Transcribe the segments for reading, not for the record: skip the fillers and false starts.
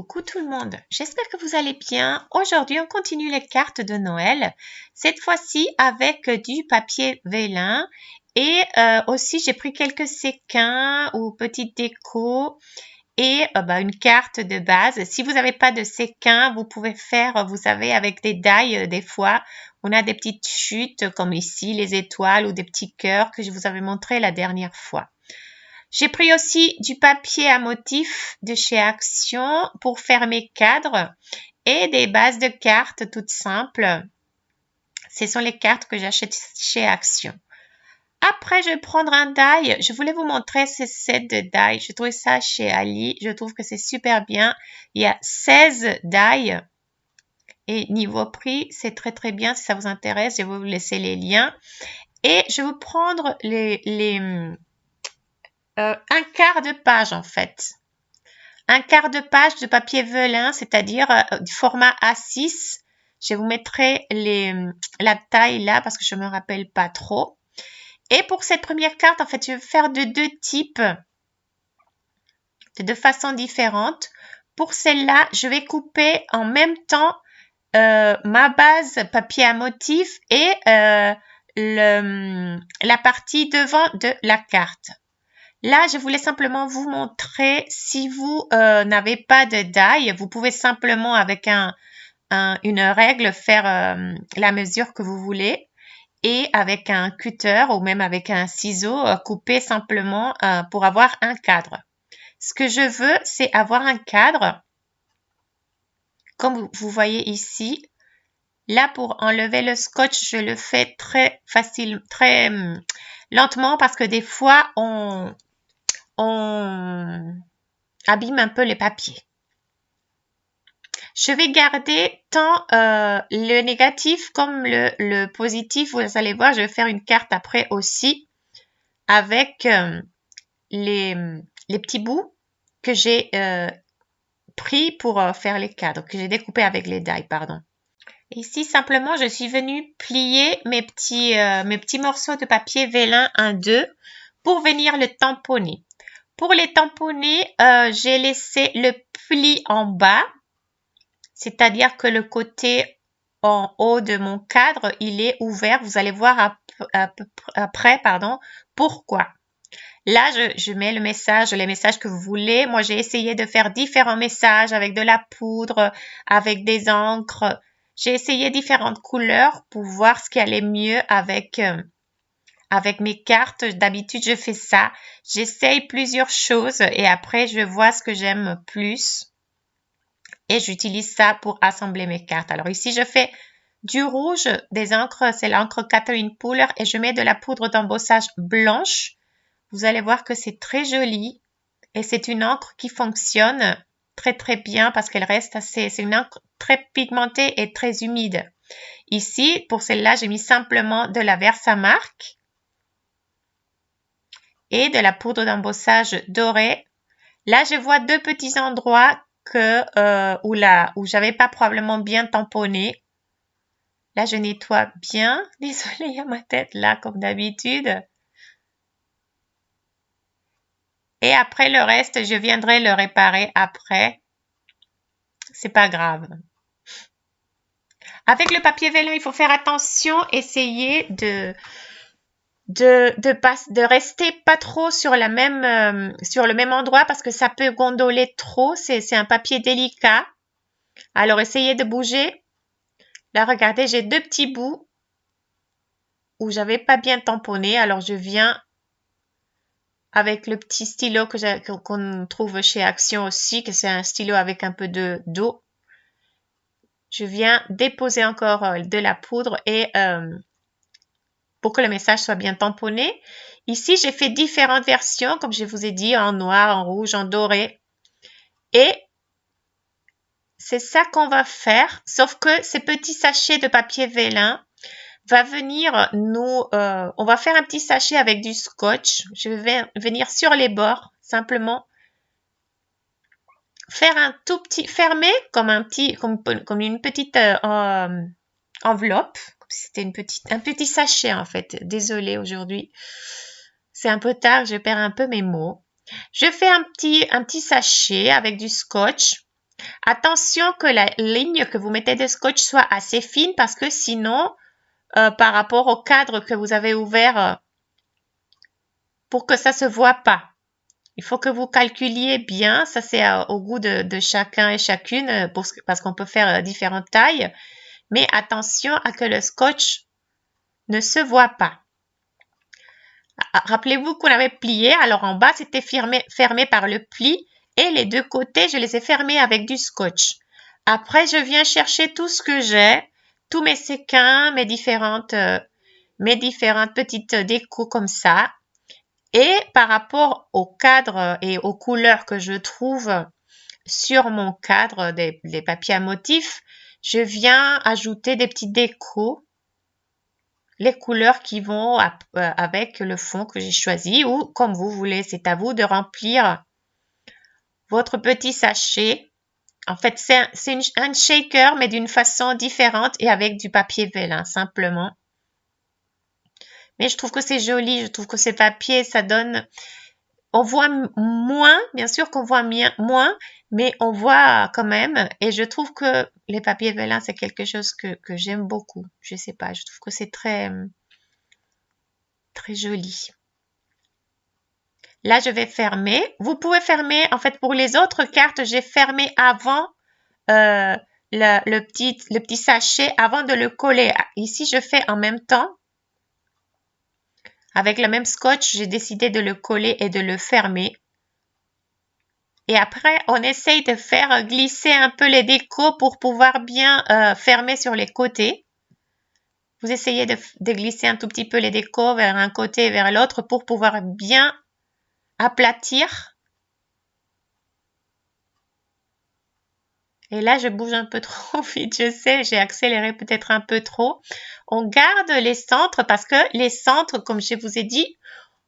Coucou tout le monde, j'espère que vous allez bien. Aujourd'hui, on continue les cartes de Noël, cette fois-ci avec du papier vélin et aussi j'ai pris quelques séquins ou petites décos et une carte de base. Si vous n'avez pas de séquins, vous pouvez faire, vous savez, avec des die des fois. On a des petites chutes comme ici, les étoiles ou des petits cœurs que je vous avais montré la dernière fois. J'ai pris aussi du papier à motifs de chez Action pour faire mes cadres et des bases de cartes toutes simples. Ce sont les cartes que j'achète chez Action. Après, je vais prendre un die. Je voulais vous montrer ce set de die. Je trouve ça chez Ali. Je trouve que c'est super bien. Il y a 16 die. Et niveau prix, c'est très très bien. Si ça vous intéresse, je vais vous laisser les liens. Et je vais vous prendre un quart de page en fait. Un quart de page de papier velin, c'est-à-dire du format A6. Je vous mettrai la taille là parce que je ne me rappelle pas trop. Et pour cette première carte, en fait, je vais faire de deux types, de deux façons différentes. Pour celle-là, je vais couper en même temps ma base papier à motif et la partie devant de la carte. Là, je voulais simplement vous montrer, si vous n'avez pas de die, vous pouvez simplement avec une règle faire la mesure que vous voulez et avec un cutter ou même avec un ciseau, couper simplement pour avoir un cadre. Ce que je veux, c'est avoir un cadre, comme vous voyez ici. Là, pour enlever le scotch, je le fais très facile, très lentement parce que des fois, on abîme un peu les papiers. Je vais garder tant le négatif comme le positif. Vous allez voir, je vais faire une carte après aussi avec les petits bouts que j'ai pris pour faire les cadres, que j'ai découpés avec les die, pardon. Ici, simplement, je suis venue plier mes petits morceaux de papier vélin 1-2 pour venir le tamponner. Pour les tamponner, j'ai laissé le pli en bas, c'est-à-dire que le côté en haut de mon cadre, il est ouvert. Vous allez voir après, pourquoi. Là, je mets les messages que vous voulez. Moi, j'ai essayé de faire différents messages avec de la poudre, avec des encres. J'ai essayé différentes couleurs pour voir ce qui allait mieux avec mes cartes. D'habitude, je fais ça. J'essaye plusieurs choses et après, je vois ce que j'aime plus. Et j'utilise ça pour assembler mes cartes. Alors ici, je fais du rouge, des encres, c'est l'encre Catherine Pooler et je mets de la poudre d'embossage blanche. Vous allez voir que c'est très joli et c'est une encre qui fonctionne très très bien parce qu'elle reste c'est une encre très pigmentée et très humide. Ici, pour celle-là, j'ai mis simplement de la Versamark et de la poudre d'embossage dorée. Là, je vois deux petits endroits où j'avais pas probablement bien tamponné. Là, je nettoie bien. Désolée, il y a ma tête là, comme d'habitude. Et après, le reste, je viendrai le réparer après. C'est pas grave. Avec le papier vélin, il faut faire attention, essayer de rester pas trop sur le même endroit parce que ça peut gondoler trop. C'est un papier délicat. Alors, essayez de bouger. Là, regardez, j'ai deux petits bouts où j'avais pas bien tamponné. Alors, je viens avec le petit stylo qu'on trouve chez Action aussi, que c'est un stylo avec un peu d'eau. Je viens déposer encore de la poudre et pour que le message soit bien tamponné. Ici, j'ai fait différentes versions, comme je vous ai dit, en noir, en rouge, en doré. Et c'est ça qu'on va faire, sauf que ces petits sachets de papier vélin va venir on va faire un petit sachet avec du scotch. Je vais venir sur les bords, simplement faire un tout petit, fermer comme une petite enveloppe. C'était un petit sachet en fait. Désolée aujourd'hui. C'est un peu tard, je perds un peu mes mots. Je fais un petit sachet avec du scotch Attention que la ligne que vous mettez de scotch soit assez fine parce que sinon, par rapport au cadre que vous avez ouvert, pour que ça se voit pas. Il faut que vous calculiez bien, ça c'est au goût de chacun et chacune parce qu'on peut faire différentes tailles, mais attention à que le scotch ne se voit pas. Rappelez-vous qu'on avait plié, alors en bas c'était fermé par le pli et les deux côtés je les ai fermés avec du scotch. Après je viens chercher tout ce que j'ai, tous mes séquins, mes différentes petites décos comme ça. Et par rapport au cadre et aux couleurs que je trouve sur mon cadre des papiers à motifs, je viens ajouter des petites décos, les couleurs qui vont avec le fond que j'ai choisi ou comme vous voulez. C'est à vous de remplir votre petit sachet. En fait, c'est un shaker mais d'une façon différente et avec du papier vélin simplement. Mais je trouve que c'est joli, je trouve que ces papiers, ça donne... On voit moins, bien sûr qu'on voit moins, mais on voit quand même. Et je trouve que les papiers vélins, c'est quelque chose que j'aime beaucoup. Je sais pas, je trouve que c'est très, très joli. Là, je vais fermer. Vous pouvez fermer, en fait, pour les autres cartes, j'ai fermé avant le petit sachet, avant de le coller. Ici, je fais en même temps. Avec le même scotch, j'ai décidé de le coller et de le fermer. Et après, on essaye de faire glisser un peu les décos pour pouvoir bien fermer sur les côtés. Vous essayez de glisser un tout petit peu les décos vers un côté et vers l'autre pour pouvoir bien aplatir. Et là, je bouge un peu trop vite, je sais, j'ai accéléré peut-être un peu trop. On garde les centres parce que les centres, comme je vous ai dit,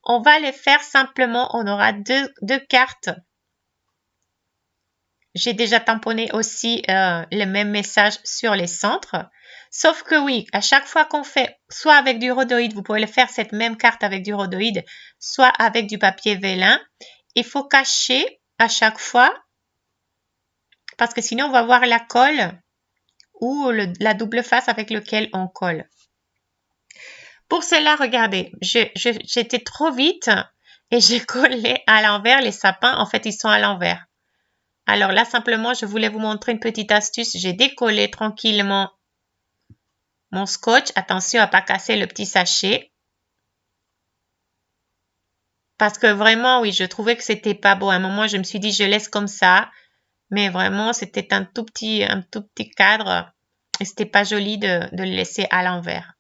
on va les faire simplement, on aura deux cartes. J'ai déjà tamponné aussi le même message sur les centres. Sauf que oui, à chaque fois qu'on fait, soit avec du rhodoïde, vous pouvez le faire cette même carte avec du rhodoïde, soit avec du papier vélin. Il faut cacher à chaque fois parce que sinon on va voir la colle ou la double face avec lequel on colle. Pour cela, regardez, j'étais trop vite et j'ai collé à l'envers les sapins. En fait, ils sont à l'envers. Alors là, simplement, je voulais vous montrer une petite astuce. J'ai décollé tranquillement mon scotch. Attention à ne pas casser le petit sachet. Parce que vraiment, oui, je trouvais que c'était pas beau. À un moment, je me suis dit, je laisse comme ça. Mais vraiment, c'était un tout petit cadre. Et c'était pas joli de le laisser à l'envers.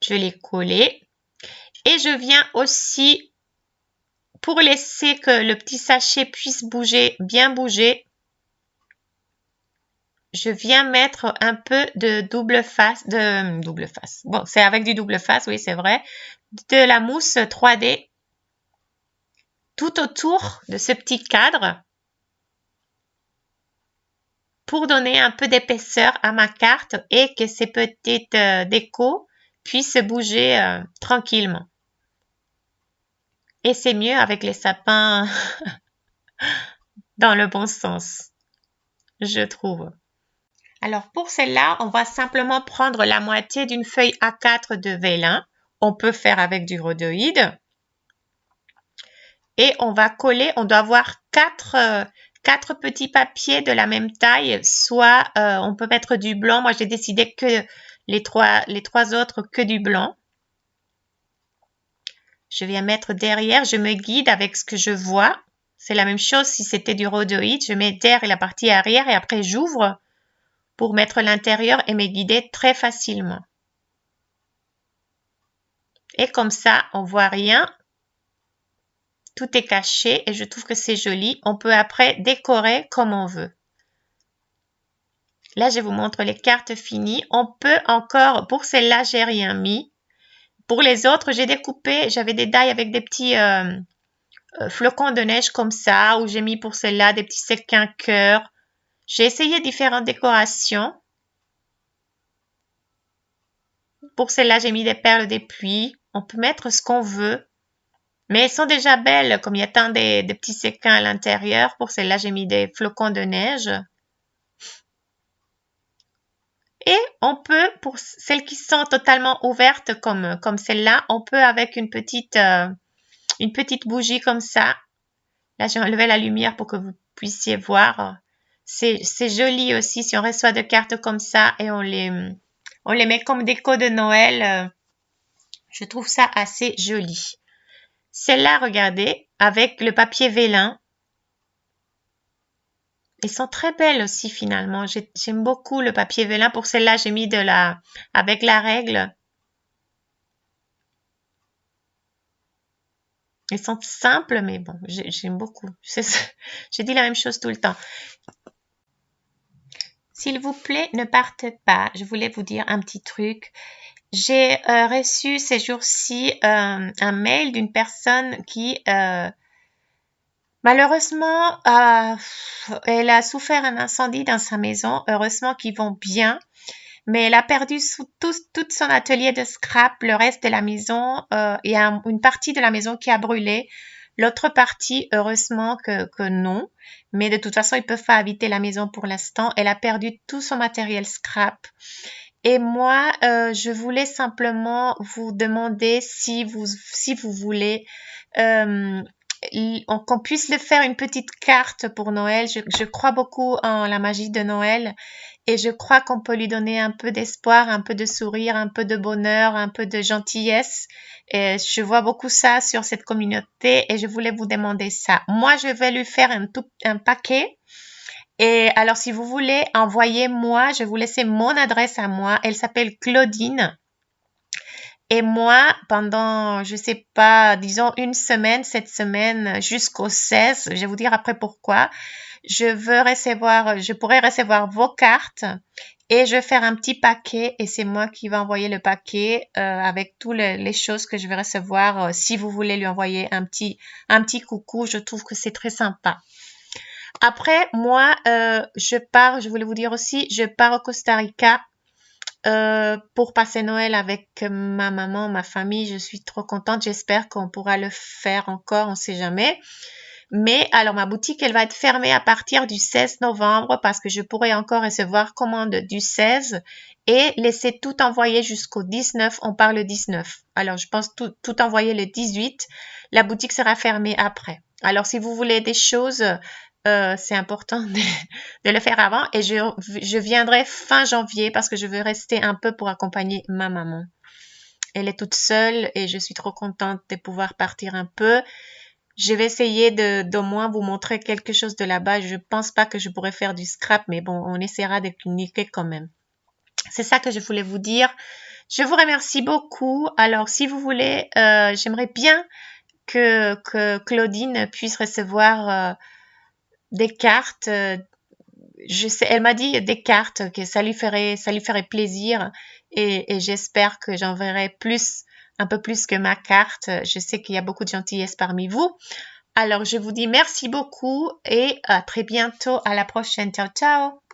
Je l'ai collé. Et je viens aussi, pour laisser que le petit sachet puisse bouger, bien bouger, je viens mettre un peu de double face. Bon, c'est avec du double face, oui, c'est vrai. De la mousse 3D tout autour de ce petit cadre pour donner un peu d'épaisseur à ma carte et que ces petites décos puissent bouger tranquillement. Et c'est mieux avec les sapins dans le bon sens, je trouve. Alors pour celle-là, on va simplement prendre la moitié d'une feuille A4 de vélin. On peut faire avec du rhodoïde. Et on va coller, on doit avoir quatre petits papiers de la même taille. Soit on peut mettre du blanc. Moi, j'ai décidé que les trois autres que du blanc. Je viens mettre derrière. Je me guide avec ce que je vois. C'est la même chose si c'était du rhodoïde. Je mets derrière la partie arrière et après j'ouvre pour mettre l'intérieur et me guider très facilement. Et comme ça, on voit rien. Tout est caché et je trouve que c'est joli. On peut après décorer comme on veut. Là, je vous montre les cartes finies. On peut encore, pour celle-là, j'ai rien mis. Pour les autres, j'ai découpé, j'avais des dailles avec des petits flocons de neige comme ça, où j'ai mis pour celle-là des petits séquins cœur. J'ai essayé différentes décorations. Pour celle-là, j'ai mis des perles des pluies. On peut mettre ce qu'on veut. Mais elles sont déjà belles, comme il y a tant de petits séquins à l'intérieur. Pour celle-là, j'ai mis des flocons de neige. Et on peut, pour celles qui sont totalement ouvertes comme celle-là, on peut avec une petite bougie comme ça. Là, j'ai enlevé la lumière pour que vous puissiez voir. C'est joli aussi si on reçoit des cartes comme ça et on les met comme déco de Noël. Je trouve ça assez joli. Celle-là, regardez, avec le papier vélin. Elles sont très belles aussi finalement. J'aime beaucoup le papier vélin. Pour celle-là, j'ai mis avec la règle. Elles sont simples, mais bon, j'aime beaucoup. Je dis la même chose tout le temps. S'il vous plaît, ne partez pas. Je voulais vous dire un petit truc. J'ai reçu ces jours-ci un mail d'une personne qui, malheureusement, elle a souffert un incendie dans sa maison. Heureusement qu'ils vont bien. Mais elle a perdu tout son atelier de scrap, le reste de la maison. Il y a une partie de la maison qui a brûlé. L'autre partie, heureusement que non. Mais de toute façon, ils ne peuvent pas habiter la maison pour l'instant. Elle a perdu tout son matériel scrap. Et moi, je voulais simplement vous demander si vous voulez qu'on puisse le faire une petite carte pour Noël. Je crois beaucoup en la magie de Noël et je crois qu'on peut lui donner un peu d'espoir, un peu de sourire, un peu de bonheur, un peu de gentillesse. Et je vois beaucoup ça sur cette communauté et je voulais vous demander ça. Moi, je vais lui faire un paquet. Et alors, si vous voulez, envoyez-moi, je vais vous laisser mon adresse à moi. Elle s'appelle Claudine. Et moi, pendant, je sais pas, disons une semaine, cette semaine jusqu'au 16, je vais vous dire après pourquoi, je pourrais recevoir vos cartes et je vais faire un petit paquet et c'est moi qui vais envoyer le paquet avec toutes les choses que je vais recevoir. Si vous voulez lui envoyer un petit coucou, je trouve que c'est très sympa. Après, moi, je voulais vous dire aussi, je pars au Costa Rica pour passer Noël avec ma maman, ma famille. Je suis trop contente. J'espère qu'on pourra le faire encore, on ne sait jamais. Mais alors, ma boutique, elle va être fermée à partir du 16 novembre parce que je pourrai encore recevoir commande du 16 et laisser tout envoyer jusqu'au 19. On part le 19. Alors, je pense tout envoyer le 18. La boutique sera fermée après. Alors, si vous voulez des choses, c'est important de le faire avant et je viendrai fin janvier parce que je veux rester un peu pour accompagner ma maman. Elle est toute seule et je suis trop contente de pouvoir partir un peu. Je vais essayer d'au moins vous montrer quelque chose de là-bas. Je pense pas que je pourrais faire du scrap, mais bon, on essaiera de communiquer quand même. C'est ça que je voulais vous dire. Je vous remercie beaucoup. Alors, si vous voulez, j'aimerais bien que Claudine puisse recevoir des cartes. Je sais, elle m'a dit des cartes que ça lui ferait plaisir et j'espère que j'enverrai un peu plus que ma carte. Je sais qu'il y a beaucoup de gentillesse parmi vous. Alors, je vous dis merci beaucoup et à très bientôt. À la prochaine. Ciao, ciao.